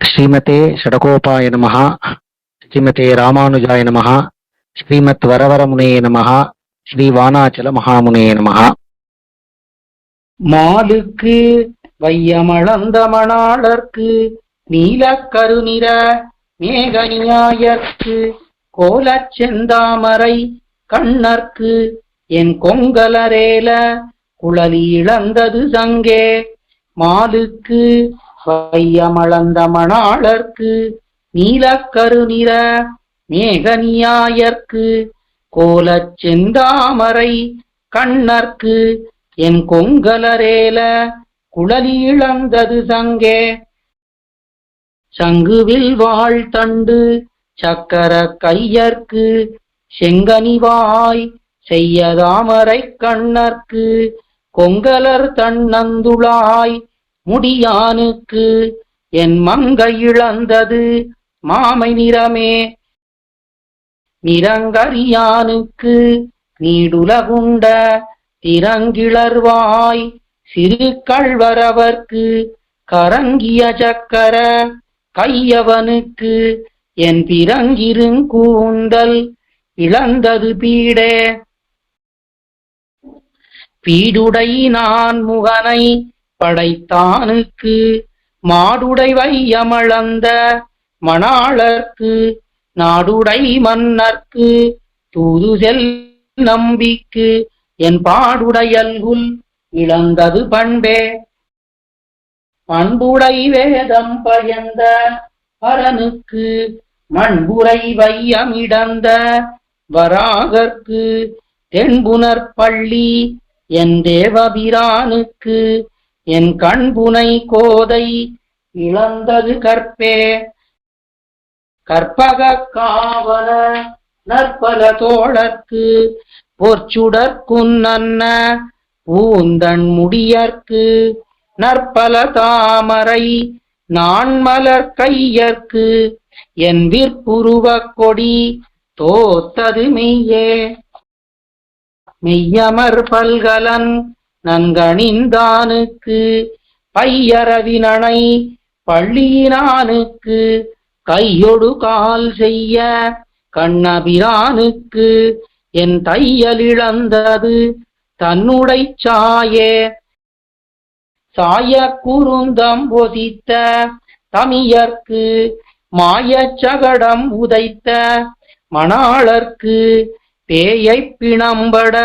ஸ்ரீமதே ஷடகோபாய நமஹ. ஸ்ரீமதே ராமானுஜாய நமஹ. ஸ்ரீமத் வரவரமுனே நமஹ. ஸ்ரீ வானாச்சல மகாமுனே நமஹ. மாலுக்கு வையமளந்த மணாளர்க்கு நீலக் கருநிற மேகனியாயர்க்கு கோலச் செந்தாமரை கண்ணர்க்கு என் கொங்கலரேல குழலி இழந்தது சங்கே. மாலுக்கு வையமளந்த மணாளர்க்கு நீலக் கருநிற மேகனியாயர்க்கு கோலச் செந்தாமரை கண்ணர்க்கு என் கொங்கலரேல குழலி இழந்தது சங்கே. சங்குவில் வாழ் தண்டு சக்கர கையர்க்கு செங்கனிவாய் செய்யதாமரை கண்ணர்க்கு கொங்கலர் தன்னந்துளாய் முடியானுக்கு என் மங்கை இழந்தது மாமை நிறமே. நிறங்கரியானுக்கு நீடுலகுண்ட திறங்கிளர்வாய் சிறு கள்வரவர்க்கு கரங்கிய சக்கர கையவனுக்கு என் பிறங்கிருங்கூந்தல் இழந்தது பீடே. பீடுடை நான் முகனை படைத்தானுக்கு மாடுடை வையமளந்த மணாளர்க்கு நாடுடை மன்னர்க்கு தூது செல் நம்பிக்கு என் பாடுடையல்குல் இழந்தது பண்பே. பண்புடை வேதம் பயந்த பரனுக்கு மண்புரை வையமிடந்த வராகர்க்கு தென்புனர் பள்ளி என் தேவபிரானுக்கு என் கண்புனை கோதை இழந்தது கற்பே. கற்பக காவல நற்பல தோழர்க்கு பொற்சுடற்குன்னன்ன பூந்தன் முடியர்க்கு நற்பல தாமரை நான்மலர் கையர்க்கு என் விற்புருவ கொடி தோத்தது மெய்யே. மெய்யமர் பல்கலன் நன்கணிந்தானுக்கு பையரவினனை பள்ளியினானுக்கு கையொடு கால் செய்ய கண்ணபிரானுக்கு என் தையலிழந்தது தன்னுடை சாயே. சாய குறுந்தம் பொதித்த தமியர்க்கு மாயச் சகடம் உதைத்த மணாளர்க்கு பேயைப் பிணம்பட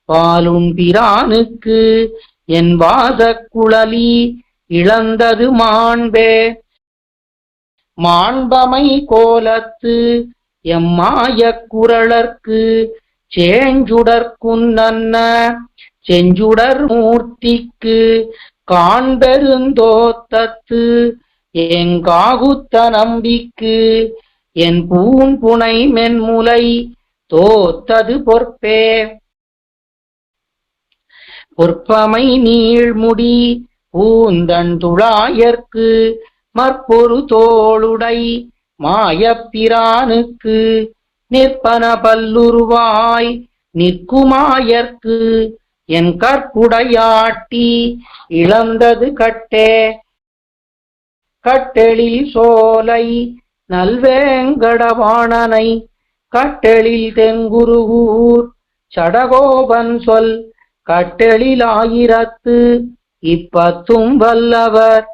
பாலுன் பிரானுக்கு என் வாசக் குழலி இழந்தது மாண்பே. மாண்பமை கோலத்து எம்மாயக் குரலர்க்கு சேஞ்சுடற்குன்னன்ன செஞ்சுடர் மூர்த்திக்கு காண்பெருந்தோத்தத்து எங்காகுத்த நம்பிக்கு என் பூன்புனை மென்முலை தோத்தது பொற்பே. பொற்பமை நீழ்முடி பூந்தன் துழாயர்க்கு மற்பொரு தோளுடை மாயப்பிரானுக்கு நிற்பன பல்லுருவாய் நிற்குமாயர்க்கு என் கற்புடையாட்டி இழந்தது கட்டே. கட்டெழில் சோலை நல்வேங்கடவாணனை கட்டெழில் தென்குருகூர் சடகோபன் சொல் கட்டெழில் ஆயிரத்து இப்பத்தும் வல்லவர்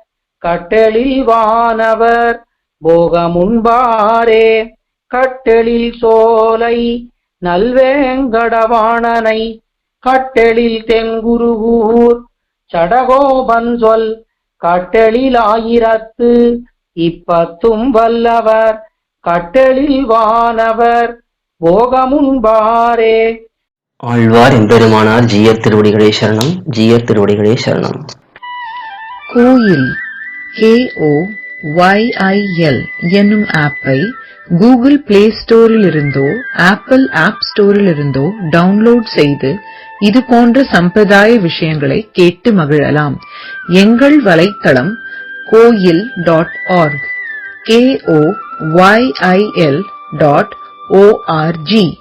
கட்டெழில் வானவர் போகமுன்பாரே. கட்டெழில் சோலை நல்வேங்கடவாணனை கட்டெழில் தென்குருகூர் சடகோபன் சொல் கட்டெழில் ஆயிரத்து இப்பத்தும் வல்லவர் கட்டெழில் வானவர் போகமுன்பாரே. ஆழ்வார் எம்பெருமானார் ஜீயர் திருவடிகளே சரணம். ஜீயர் திருவடிகளே சரணம். கோயில் KOYIL என்னும் ஆப்பை கூகுள் பிளே ஸ்டோரில் இருந்தோ ஆப்பிள் ஆப் ஸ்டோரில் இருந்தோ டவுன்லோட் செய்து இது போன்ற சம்பிரதாய விஷயங்களை கேட்டு மகிழலாம். எங்கள் வலைத்தளம் koil.org KOYIL.org